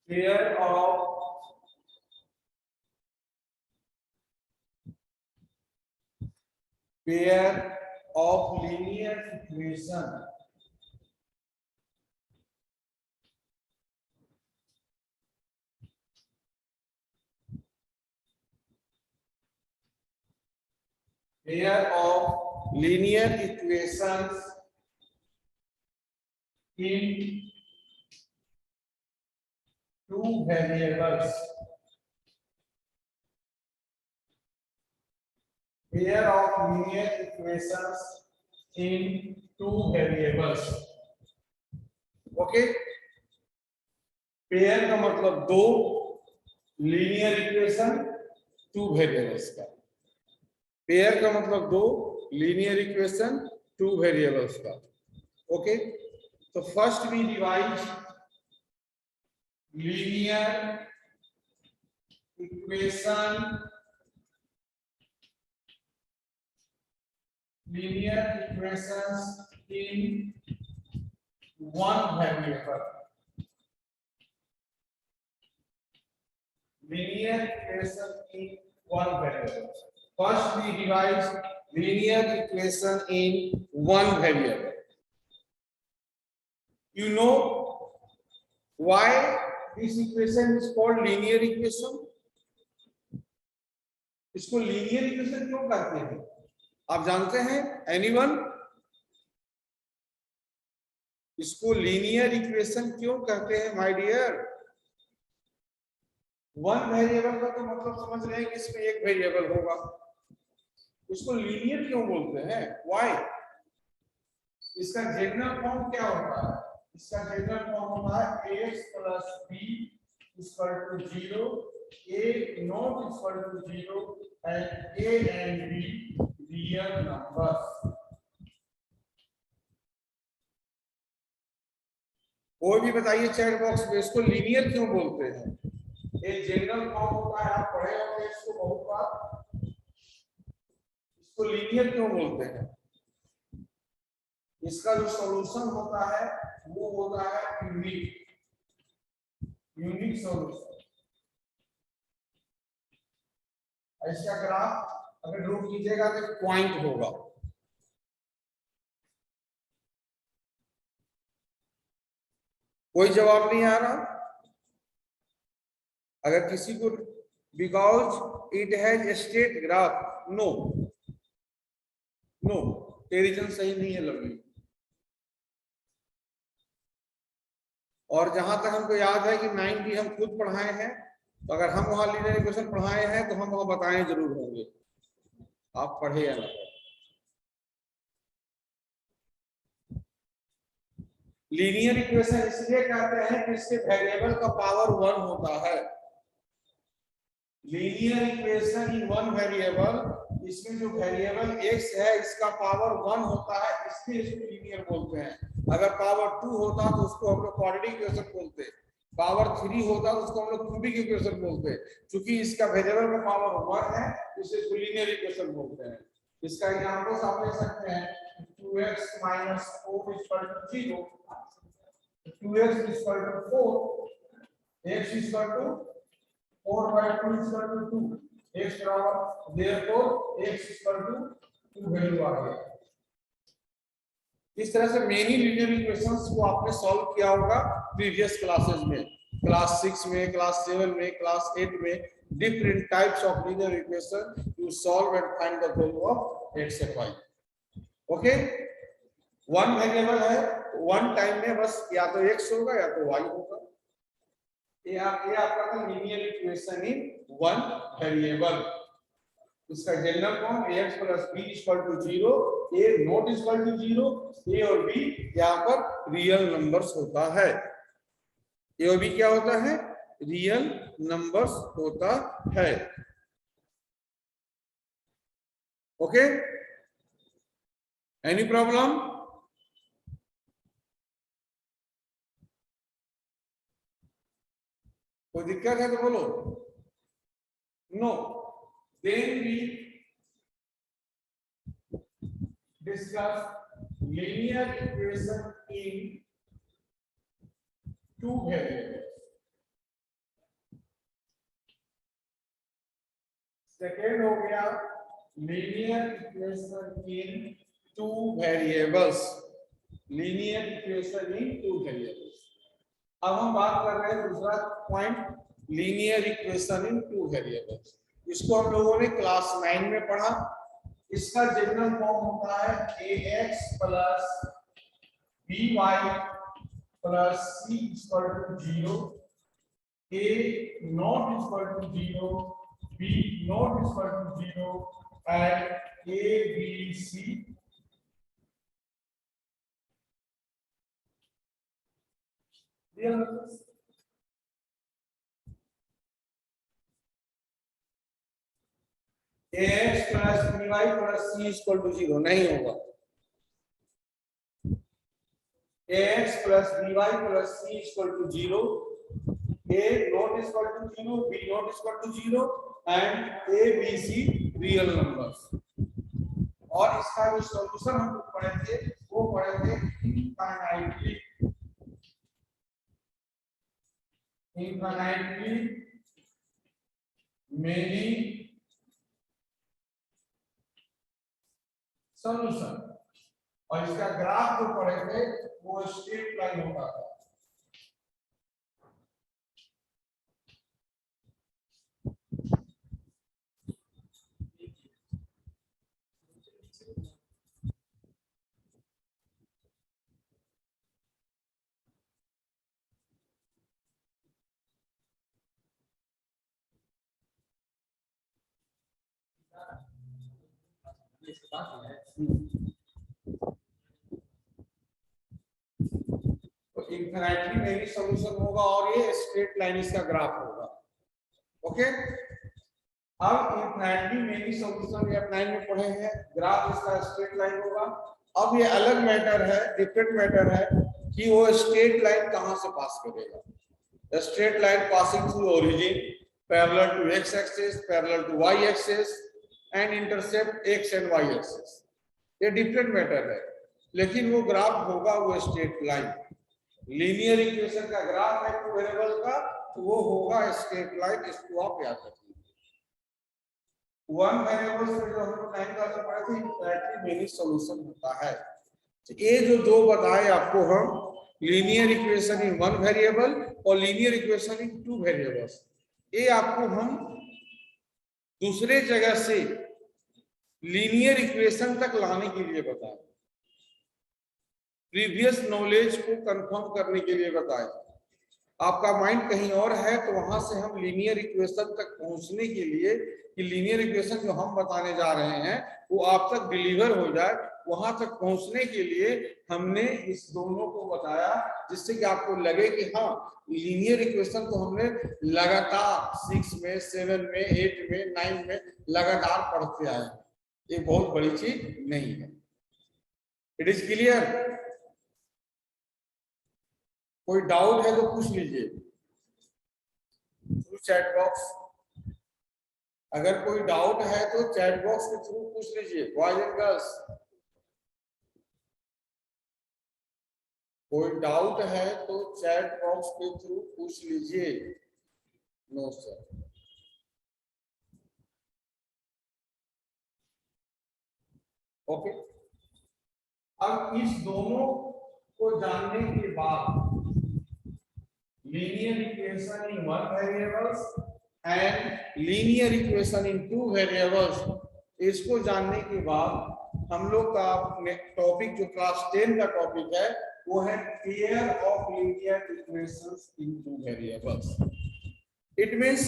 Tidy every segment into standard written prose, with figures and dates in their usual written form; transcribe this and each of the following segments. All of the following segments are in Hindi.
Pair of linear equation pair of linear equations in two variables. Pair of linear equations in two variables. Okay? Pair का मतलब दो, लीनियर इक्वेशन टू वेरिएबल्स का। पेयर का मतलब दो, लीनियर इक्वेशन टू वेरिएबल्स का। ओके, तो first we divide linear equation in one variable. Linear equation in one variable. First we divide linear equation in one variable. You know why this equation is called linear equation? इसको linear equation क्यों कहते हैं? आप जानते हैं? Anyone? इसको linear equation क्यों कहते हैं, my dear? वन वेरिएबल का तो मतलब समझ रहे हैं कि इसमें एक वेरिएबल होगा, इसको लीनियर क्यों बोलते हैं? व्हाई? इसका जनरल फॉर्म क्या होता है? इसका जनरल फॉर्म होता है ax plus b equal to 0, a not equal to 0 and a and b real numbers. कोई भी बताइए चैट बॉक्स में इसको लीनियर क्यों बोलते हैं? ये जनरल फॉर्म होता है, आप पढ़े होंगे इसको बहुत बार। इसको लीनियर क्यों बोलते हैं? इसका जो सॉल्यूशन होता है वो होता है यूनिक सॉल्यूशन। इसका ग्राफ अगर ड्रॉ कीजिएगा तो पॉइंट होगा। कोई जवाब नहीं आ रहा? अगर किसी को because it has straight graph, no टेरिजन सही नहीं है लवली। और जहां तक हमको याद है कि 9 भी हम खुद पढ़ाए हैं, तो अगर हम वहां लीनियर इक्वेशन पढ़ाए हैं तो हम वहां बताएं जरूर होंगे, आप पढ़े या ना पढ़े। लीनियर इक्वेशन इसलिए कहते हैं कि इसके वेरिएबल का पावर 1 होता है। Linear equation in one variable, इसमें जो वेरिएबल x है इसका पावर 1 होता है, इसलिए इसको लीनियर बोलते हैं। अगर पावर 2 होता तो उसको हम लोग क्वाड्रेटिक इक्वेशन बोलते हैं, पावर 3 होता तो उसको हम लोग क्यूबिक इक्वेशन बोलते हैं। क्योंकि इसका वेरिएबल का पावर 1 है इसलिए इसको लीनियर इक्वेशन बोलते हैं। इसका एग्जांपल आप ले सकते हैं 2x - 4 = 0, 2x = 4, x = 4/2 = 2, x बराबर, therefore x = 2 वैल्यू आ गया। इस तरह से मेनी लीनियर इक्वेशंस को आपने सॉल्व किया होगा प्रीवियस क्लासेस में, क्लास 6 में, क्लास 7 में, क्लास 8 में। Different types of linear equation you solve and find the value of x and y। Okay, one variable है, वन टाइम में बस या तो x होगा या तो y होगा। ये आपका था linear equation in one variable. इसका general form ax plus b equal to 0, a not equal to 0, a और b यहाँ पर रियल नंबर्स होता है। a और b क्या होता है? रियल नंबर्स होता है। Okay, any problem? कोई दिक्कत है तो बोलो। No, then we discuss linear equation in two variables. Second हो गया linear equation in two variables, linear equation in two variables. अब हम बात कर रहे हैं दूसरा point, linear equation in two variables. इसको हम लोगों ने क्लास 9 में पढ़ा। इसका जनरल फॉर्म होता है ax plus by plus c equal to 0, a not equal to 0, b not equal to 0 and a b c ax plus by plus c equal to 0 नहीं होगा। ax plus by plus c equal to 0, a not equal to 0, b not equal to 0 and a b c real numbers. और इसका जो सॉल्यूशन हम पढ़े थे वो पढ़े थे infinitely many solution, और इसका ग्राफ जो पढ़े थे वो स्ट्रेट लाइन होता था। तो इनफिनिटली मेनी सॉल्यूशन होगा और ये स्ट्रेट लाइन इसका ग्राफ होगा। ओके, अब इनफिनिटली मेनी सॉल्यूशन ये 9 में पढ़े हैं, ग्राफ इसका स्ट्रेट लाइन होगा। अब ये अलग मैटर है, डिफरेंट मैटर है कि वो स्ट्रेट लाइन कहां से पास करेगा। The straight line passing through origin parallel to x axis, parallel to y axis and intercept x and y axis. ये डिफरेंट मैटर है, लेकिन वो ग्राफ होगा वो स्ट्रेट लाइन। लीनियर इक्वेशन का ग्राफ है टू वेरिएबल का, तो वो होगा स्ट्रेट लाइन। इसको आप याद रखिए। वन वेरिएबल से जो हम लोग 9 क्लास में पढ़े थे इनफिनिटली मेनी सॉल्यूशन होता है। तो ये जो दो बताए आपको हम, linear equation in one variable और linear equation in two variables, ये आपको हम दूसरे जगह से लीनियर इक्वेशन तक लाने के लिए बताए, प्रीवियस नॉलेज को कंफर्म करने के लिए बताए। आपका माइंड कहीं और है तो वहां से हम लीनियर इक्वेशन तक पहुंचने के लिए कि लीनियर इक्वेशन जो हम बताने जा रहे हैं वो आप तक डिलीवर हो जाए, वहां तक पहुंचने के लिए हमने इस दोनों को बताया, जिससे कि आपको लगे कि हाँ लीनियर इक्वेशन तो हमने लगातार 6 में 7 में 8 में 9 में लगातार पढ़ते आए। ये बहुत बड़ी चीज नहीं है। It is clear? कोई डाउट है तो पूछ लीजिए थ्रू चैट बॉक्स। अगर कोई डाउट है तो चैट बॉक्स के थ्रू पूछ लीजिए, बॉयज एंड गर्ल्स। कोई डाउट है तो चैट बॉक्स के थ्रू पूछ लीजिए। No sir. ओके, अब इस दोनों को जानने के बाद linear equation in one variables and linear equation in two variables, इसको जानने के बाद हम लोग का टॉपिक जो क्लास 10 का टॉपिक है वो है pair of linear equations in two variables. It means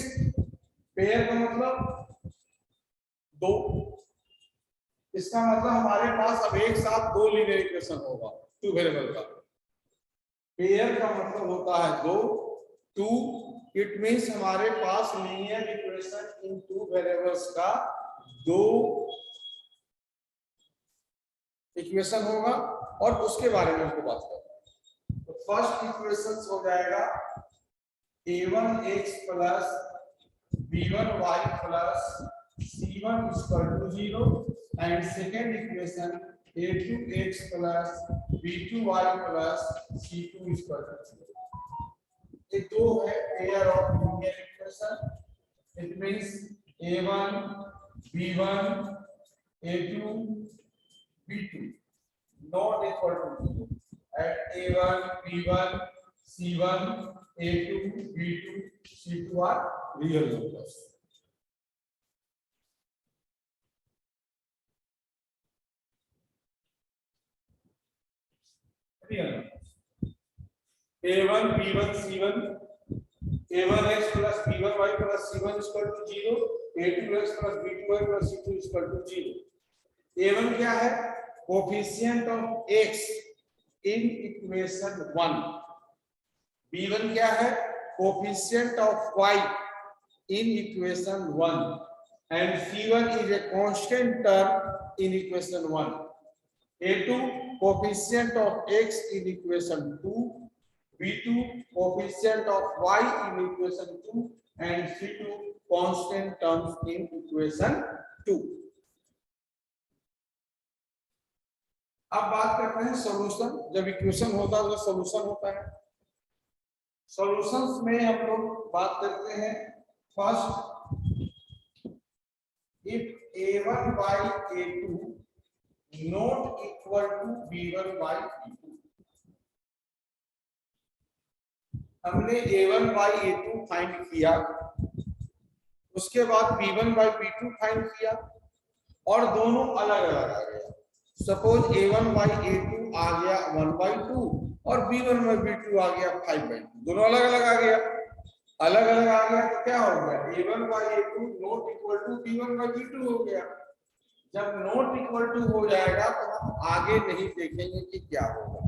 pair का मतलब दो। इसका मतलब हमारे पास अब एक साथ दो लीनियर इक्वेशन होगा टू वेरिएबल का। पेयर का मतलब होता है दो, टू। इट मींस हमारे पास linear equation in two variables का दो इक्वेशन होगा, और उसके बारे में हमको बात करना है। तो फर्स्ट इक्वेशन हो जाएगा a1x plus b1y plus c1 equal to 0 and second equation a2x plus b2y plus c2 equal to 0। ये दो है pair of linear equation. It means A1 B1 A2 B2 not equal to 0 at A1 B1 C1 A2 B2 C2 are real numbers. Real numbers. A1 B1 C1 A1x plus B1y plus C1 is equal to 0 A2x plus B2y plus C2 is equal to 0. A1 क्या है? Coefficient of x in equation 1. B1 क्या है? Coefficient of y in equation 1 and C1 is a constant term in equation 1. A2 coefficient of x in equation 2, B2 coefficient of y in equation 2 and C2 constant terms in equation 2. अब बात करते हैं सॉल्यूशन. जब इक्वेशन होता है तो सॉल्यूशन होता है. सॉल्यूशंस में हम लोग बात करते हैं first, if A1 by A2 not equal to B1 by B2. हमने A1 by A2 फाइंड किया, उसके बाद B1 by B2 फाइंड किया और दोनों अलग अलग आ गया. सपोज A1 by A2 आ गया 1 by 2 और B1 by B2 आ गया 5 by 2. दोनों अलग अलग आ गया. अलग अलग आ गया तो क्या हो गया? A1 by A2 not equal to B1 by B2 हो गया. जब नॉट इक्वल टू हो जाएगा तो हम आगे नहीं देखेंगे कि क्या होगा.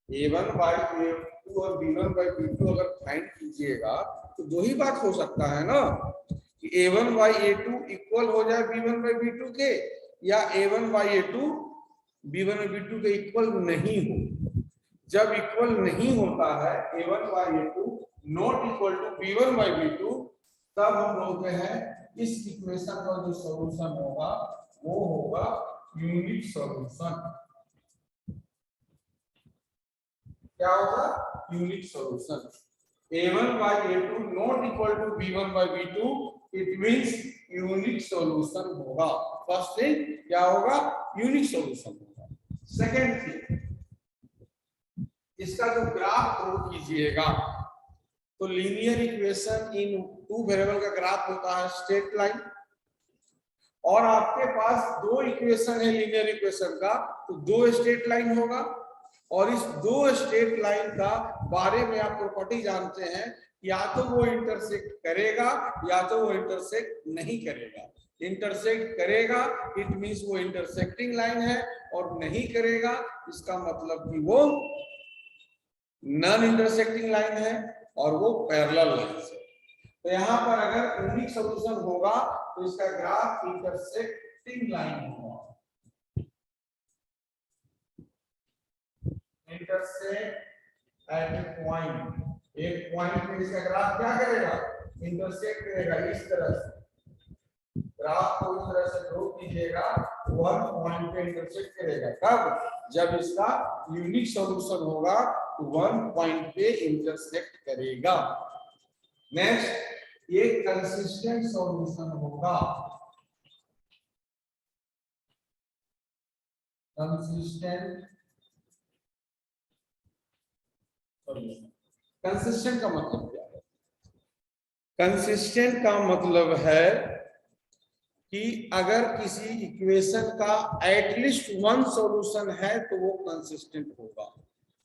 A1 by A2 और B1 by B2 अगर फाइंड कीजिएगा तो दो ही बात हो सकता है ना, कि A1 by A2 इक्वल हो जाए B1 by B2 के, या A1 by A2 B1 by B2 के इक्वल नहीं हो. जब इक्वल नहीं होता है A1 by A2 not equal to B1 by B2, तब हम बोलते हैं इस इक्वेशन का जो सॉल्यूशन होगा वो होगा यूनिक सॉल्यूशन. क्या होगा? Unique solution. A1 by A2 not equal to B1 by B2, it means unique solution होगा. फर्स्ट थिंग क्या होगा? यूनिक सॉल्यूशन होगा. सेकंड थिंग, इसका जो ग्राफ ड्रॉ कीजिएगा तो linear equation in two variable का ग्राफ होता है स्ट्रेट लाइन, और आपके पास दो इक्वेशन है लीनियर इक्वेशन का तो दो स्ट्रेट लाइन होगा. और इस दो स्ट्रेट लाइन का बारे में आप प्रॉपर्टी जानते हैं, या तो वो इंटरसेक्ट करेगा या तो वो इंटरसेक्ट नहीं करेगा. इंटरसेक्ट करेगा इट मींस वो इंटरसेक्टिंग लाइन है, और नहीं करेगा इसका मतलब कि वो नॉन इंटरसेक्टिंग लाइन है और वो पैरेलल लाइन है. तो यहाँ पर अगर यूनिक सॉल्यूशन होगा तो इसका ग्राफ इंटरसेक्टिंग लाइन होगा. इंटरसेक्ट एट ए पॉइंट, एक पॉइंट पे इसका ग्राफ क्या करेगा? इंटरसेक्ट करेगा. इस तरह से ग्राफ को इस तरह से ड्रॉ कीजिएगा, वन पॉइंट पे इंटरसेक्ट करेगा. कब? जब इसका यूनिक सॉल्यूशन होगा तो वन पॉइंट पे इंटरसेक्ट करेगा. नेक्स्ट, ये कंसिस्टेंट सॉल्यूशन होगा. Consistent solution. कंसिस्टेंट का मतलब क्या है? कंसिस्टेंट का मतलब है कि अगर किसी इक्वेशन का एटलीस्ट वन सॉल्यूशन है तो वो कंसिस्टेंट होगा.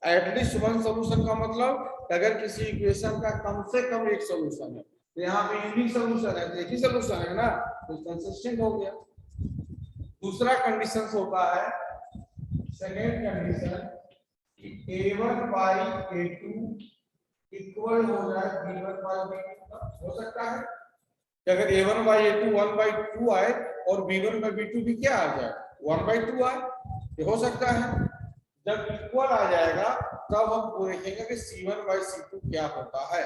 एटलीस्ट वन सॉल्यूशन का मतलब अगर किसी इक्वेशन का कम से कम एक सॉल्यूशन है, तो यहाँ पे यूनिक सॉल्यूशन है तो एक ही सॉल्यूशन है ना, तो कंसिस्टेंट हो गया. दूसरा कंडीशन होता है, second condition, A1 by A2 equal हो जाए B1 by B2. हो सकता है कि अगर A1 by A2 1 by 2 आए और B1 by B2 भी क्या आ जाए? 1 by 2 आए. ये हो सकता है. जब इक्वल आ जाएगा तब हम देखेंगे कि C1 by C2 क्या होता है.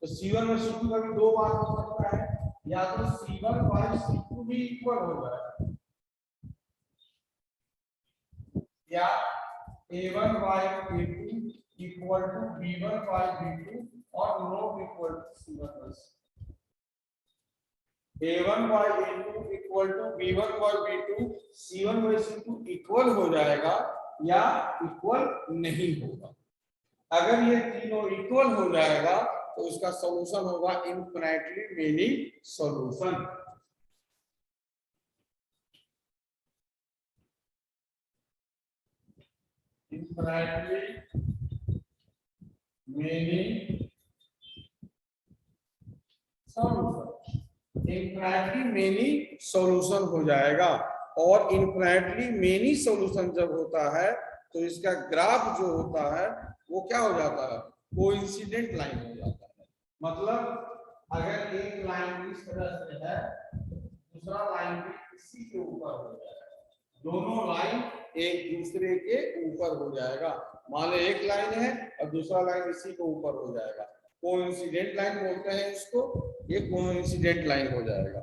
तो C1 और C2 का भी दो बार हो सकता है, या तो C1 by C2 भी इक्वल हो जाए, या A1 by A2 equal to B1 by B2 और not equal to C1 by C2. A1 by A2 equal to B1 by B2, C1 by C2 equal हो जाएगा या इक्वल नहीं होगा। अगर ये तीनों इक्वल हो जाएगा तो इसका सॉल्यूशन होगा infinitely many solution. Infinitely many solution, infinitely many solution हो जाएगा। और इनफिनिटली मेनी सॉल्यूशन जब होता है तो इसका ग्राफ जो होता है वो क्या हो जाता है, कोइंसिडेंट लाइन हो जाता है। मतलब अगर एक लाइन इस तरह से है, दूसरा लाइन भी इसी के ऊपर हो जाएगा, दोनों लाइन एक दूसरे के ऊपर हो जाएगा। मान लो एक लाइन है और दूसरा लाइन इसी के ऊपर हो जाएगा, कोइंसिडेंट लाइन बोलते हैं इसको, ये कोइंसिडेंट लाइन हो जाएगा।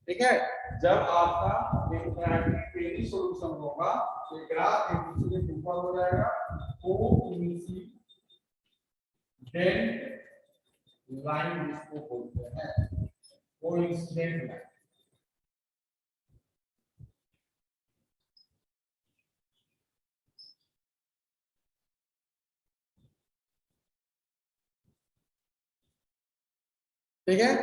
ठीक है, जब आपका इनफिनिटी सॉल्यूशन होगा तो ग्राफ एक दूसरे के ऊपर हो जाएगा, कोइंसिडेंट लाइन इसको बोलते हैं, कोइंसिडेंट लाइन। ठीक है,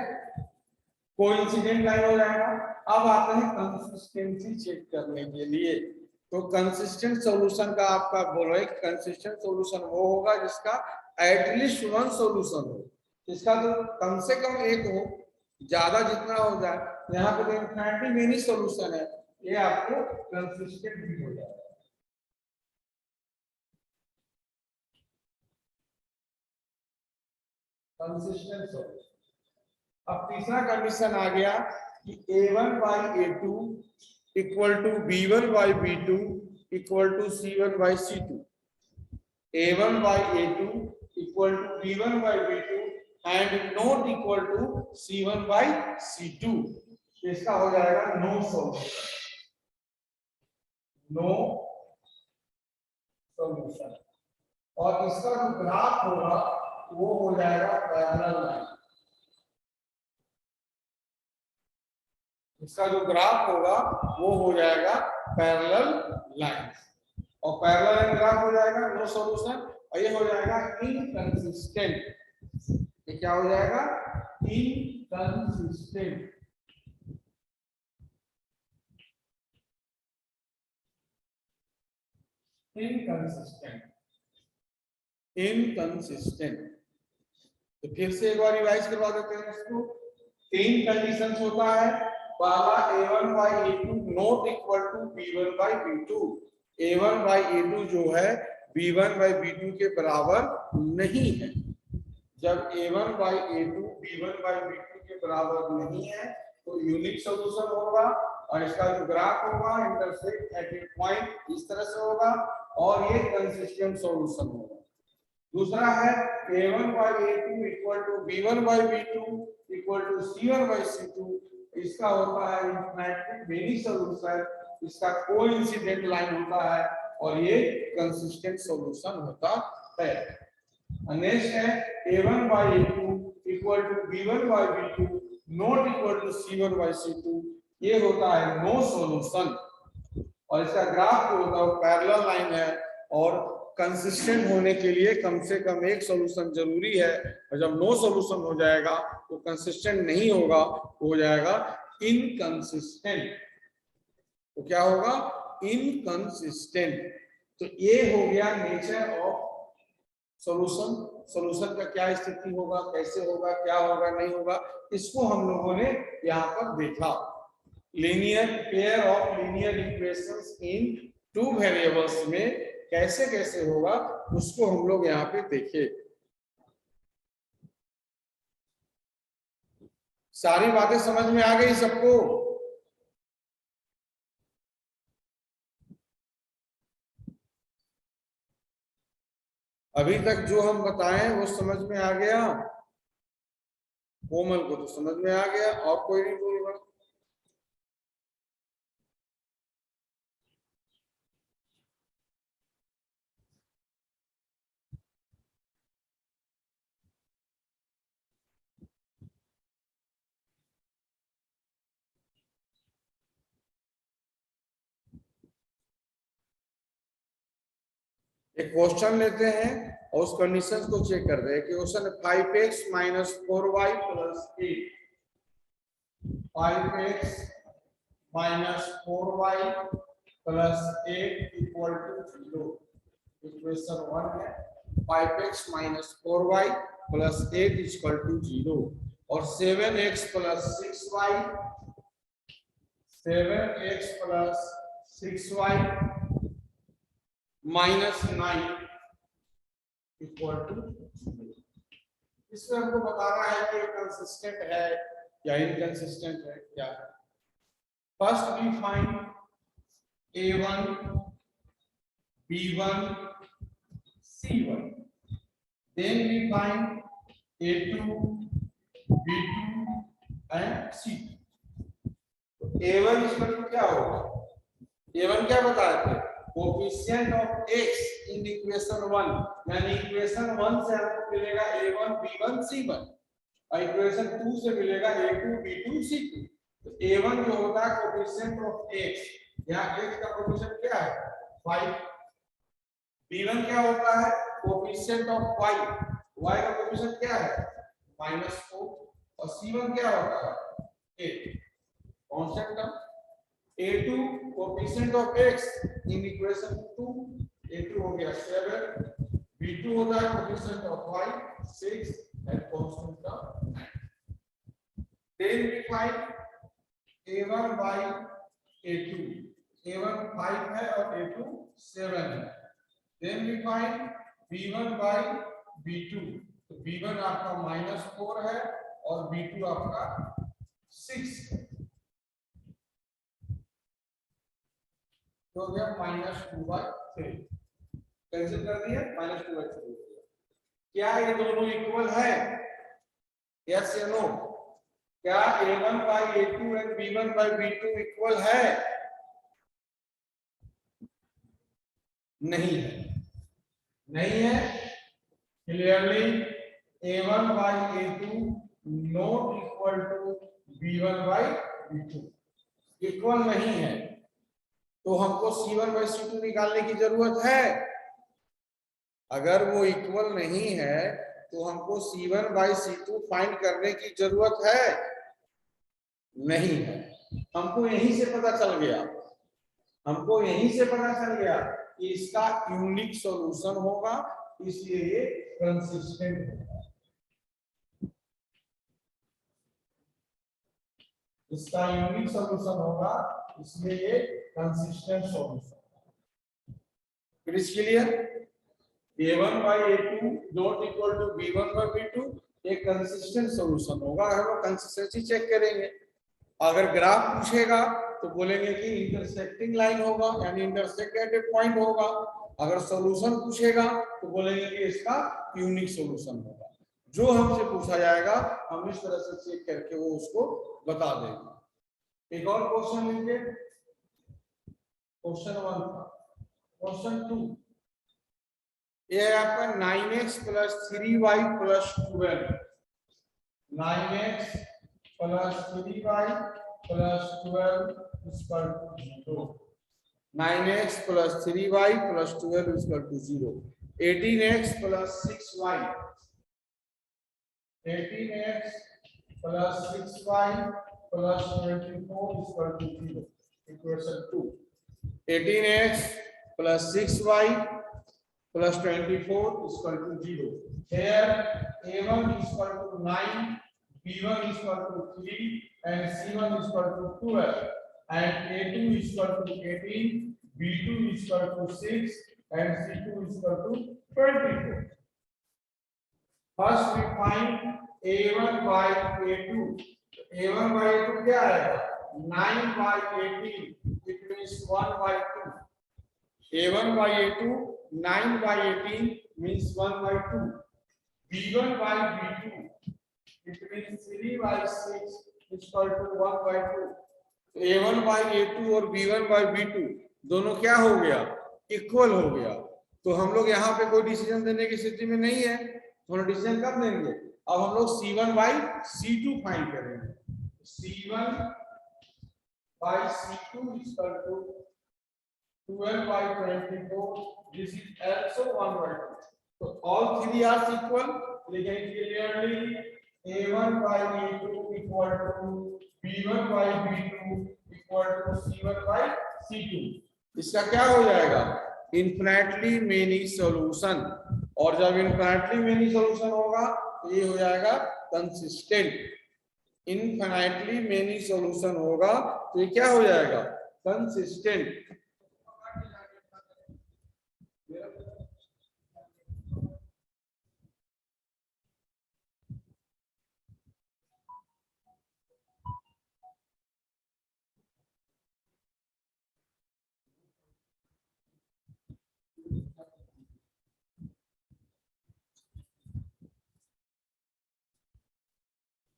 कोइंसिडेंट लाइन हो जाएगा। अब आते हैं कंसिस्टेंसी चेक करने के लिए। तो कंसिस्टेंट सॉल्यूशन का आपका बोल रहे हैं, कंसिस्टेंट सॉल्यूशन वो होगा जिसका एटलीस्ट वन सॉल्यूशन हो, जिसका तो कम से कम एक हो, ज्यादा जितना हो जाए। यहाँ पे तो इनफिनिटी मेनी सॉल्यूशन है, ये आपको कंसिस्टेंट भी हो जाएगा। Consistent solution. अब तीसरा कंडीशन आ गया कि A1 by A2 equal to B1 by B2 equal to C1 by C2। A1 by A2 equal to B1 by B2 and not equal to C1 by C2। इसका हो जाएगा नो सॉल्यूशन, नो सॉल्यूशन। और इसका जो ग्राफ होगा वो हो जाएगा पैरेलल लाइन। इसका जो ग्राफ होगा वो हो जाएगा पैरेलल लाइन, और पैरेलल लाइन ग्राफ हो जाएगा नो सॉल्यूशन, और ये हो जाएगा इनकंसिस्टेंट। ये क्या हो जाएगा, इनकंसिस्टेंट। Inconsistent, inconsistent. तो फिर से एक बार रिवाइज करवा देते हैं इसको। तीन कंडीशंस होता है, पहला A1 by A2 not equal to B1 by B2। A1 by A2 जो है B1 by B2 के बराबर नहीं है। जब A1 by A2 B1 by B2 के बराबर नहीं है तो यूनिक सॉल्यूशन होगा, और इसका जो ग्राफ होगा इंटरसेक्ट एट ए पॉइंट इस तरह से होगा, और ये कंसिस्टेंट सॉल्यूशन होगा। दूसरा है A1 by A2 equal to B1 by B2 equal to C1 by C2। इसका होता है इनफिनिटी मेनी सॉल्यूशन, इसका कोइंसिडेंट लाइन होता है, और ये कंसिस्टेंट सॉल्यूशन होता है। नेक्स्ट है A1 by A2 equal to B1 by B2 not equal to C1 by C2। ये होता है नो सॉल्यूशन, और इसका ग्राफ जो होता है वो पैरेलल लाइन है, और कंसिस्टेंट होने के लिए कम से कम एक सॉल्यूशन जरूरी है, और जब नो सॉल्यूशन हो जाएगा तो कंसिस्टेंट नहीं होगा, हो जाएगा इनकंसिस्टेंट। तो क्या होगा, इनकंसिस्टेंट। तो ये हो गया नेचर ऑफ सॉल्यूशन। सॉल्यूशन का क्या स्थिति होगा, कैसे होगा, क्या होगा, नहीं होगा, इसको हम लोगों ने यहाँ पर देखा। Linear pair of linear equations in two variables में कैसे कैसे होगा उसको हम लोग यहाँ पे देखे। सारी बातें समझ में आ गई सबको? अभी तक जो हम बताएं वो समझ में आ गया? कोमल को तो समझ में आ गया, और कोई नहीं बोल रहा? एक क्वेश्चन लेते हैं और उस कंडीशन को चेक करते हैं कि question 5x minus 4y plus 8, 5x minus 4y plus 8 equal to 0। Equation 1 है 5x minus 4y plus 8 equal to 0 और 7x plus 6y, 7x plus 6y minus 9 equal to 0। इसमें हमको बताना है कि कंसिस्टेंट है या इनकंसिस्टेंट है क्या है। First we find a1 b1 c1, then we find a2 b2 and c2। a1 इसमें क्या होगा, a1 क्या बताए थे, coefficient of x in equation 1, यानी इक्वेशन 1 से हमको मिलेगा a1 b1 c1 और इक्वेशन 2 से मिलेगा a2 b2 c2। तो a1 जो होता है कोएफिशिएंट ऑफ x, यहाँ x का कोएफिशिएंट क्या है 5, b1 क्या होता है कोएफिशिएंट ऑफ y, y का कोएफिशिएंट क्या है -4 और c1 क्या होता है 8 constant term. a2 coefficient of x in equation 2, a2 हो गया 7, b2 होता है coefficient of y 6 and constant term 9। then we find a1 by a2, a1 5 है और a2 7 है। then we find b1 by b2, तो b1 आपका -4 है और b2 आपका 6 है, तो गया -2/3, कैंसिल कर दिया -2/3। क्या ये दोनों इक्वल है, यस या नो, क्या a1 by a2 and b1 by b2 equal है, नहीं है, नहीं है। Clearly a1 by a2 not equal to b1 by b2, equal नहीं है, तो हमको c1 by c2 निकालने की जरूरत है। अगर वो इक्वल नहीं है तो हमको c1 by c2 फाइंड करने की जरूरत है नहीं है। हमको यहीं से पता चल गया, हमको यहीं से पता चल गया कि इसका यूनिक सॉल्यूशन होगा, इसलिए ये कंसिस्टेंट होगा। इसका यूनिक सॉल्यूशन होगा, इसलिए ये कंसिस्टेंट सॉल्यूशन। फिर इसके लिए a1 by a2 not equal to b1 by b2 एक कंसिस्टेंट सॉल्यूशन होगा। हम लोग कंसिस्टेंसी चेक करेंगे, अगर ग्राफ पूछेगा तो बोलेंगे कि इंटरसेक्टिंग लाइन होगा, यानी इंटरसेक्ट एट ए पॉइंट होगा। अगर सॉल्यूशन पूछेगा तो बोलेंगे कि इसका यूनिक सॉल्यूशन होगा। जो हमसे पूछा जाएगा हम इस तरह से चेक करके वो उसको बता देंगे। एक और क्वेश्चन लीजिए, क्वेश्चन 1 था। क्वेश्चन 2 ये है आपका 9x plus 3y plus 12, 9x plus 3y plus 12 equal to 0, 9x plus 3y plus 12 equal to 0, 18x plus 6y, 18x plus 6y plus 24 equal to 0, equation 2, 18x plus 6y plus 24 is equal to 0. Here a1 is equal to 9, b1 is equal to 3 and c1 is equal to 12 and a2 is equal to 18, b2 is equal to 6 and c2 is equal to 24. First we find a1 by a2. a1 by a2 क्या आएगा 9 by 18, it means 1 by 2. a1 by a2 9 by 18 means 1 by 2. b1 by b2 it means 3 by 6 is equal to 1 by 2. a1 by a2 और b1 by b2 दोनों क्या हो गया इक्वल हो गया। तो हम लोग यहाँ पे कोई डिसीजन देने की स्थिति में नहीं है, तो हम डिसीजन कब देंगे, अब हम लोग c1 by c2 फाइंड करेंगे। c1 by c2 is equal to 12 by 24 this is also 1/2. So all three are equal. Again clearly a1 by a2 equal to b1 by b2 equal to c1 by c2. इसका क्या हो जाएगा? Infinitely many solution. और जब इनफिनिटली मेनी सॉल्यूशन होगा तो ये हो जाएगा कंसिस्टेंट। इनफिनिटली मेनी सॉल्यूशन होगा तो ये क्या हो जाएगा? कंसिस्टेंट।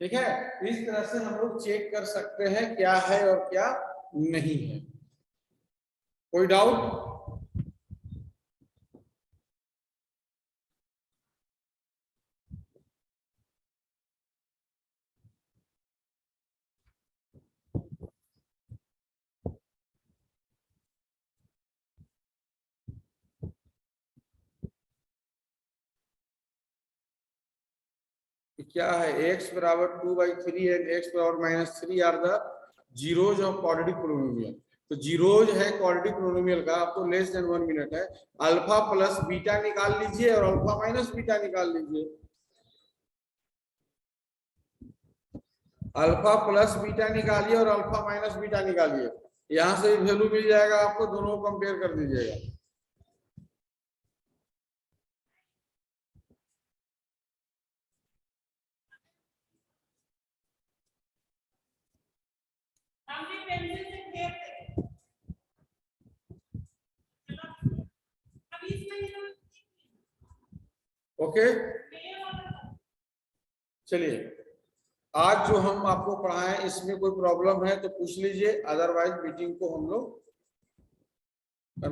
ठीक है, इस तरह से हम लोग चेक कर सकते हैं क्या है और क्या नहीं है। कोई डाउट? क्या है? x बराबर 2/3 एंड x बराबर -3 are the zeros of quadratic polynomial. तो जीरोज है क्वाड्रेटिक पोलिनोमियल का, आपको लेस देन 1 मिनट है। अल्फा प्लस बीटा निकाल लीजिए और अल्फा माइनस बीटा निकाल लीजिए। अल्फा प्लस बीटा निकालिए और अल्फा माइनस बीटा निकालिए, यहां से वैल्यू मिल जाएगा आपको, दोनों को कंपेयर कर दीजिएगा। ओके, चलिए आज जो हम आपको पढ़ाएं इसमें कोई प्रॉब्लम है तो पूछ लीजिए, अदरवाइज मीटिंग को हम लोग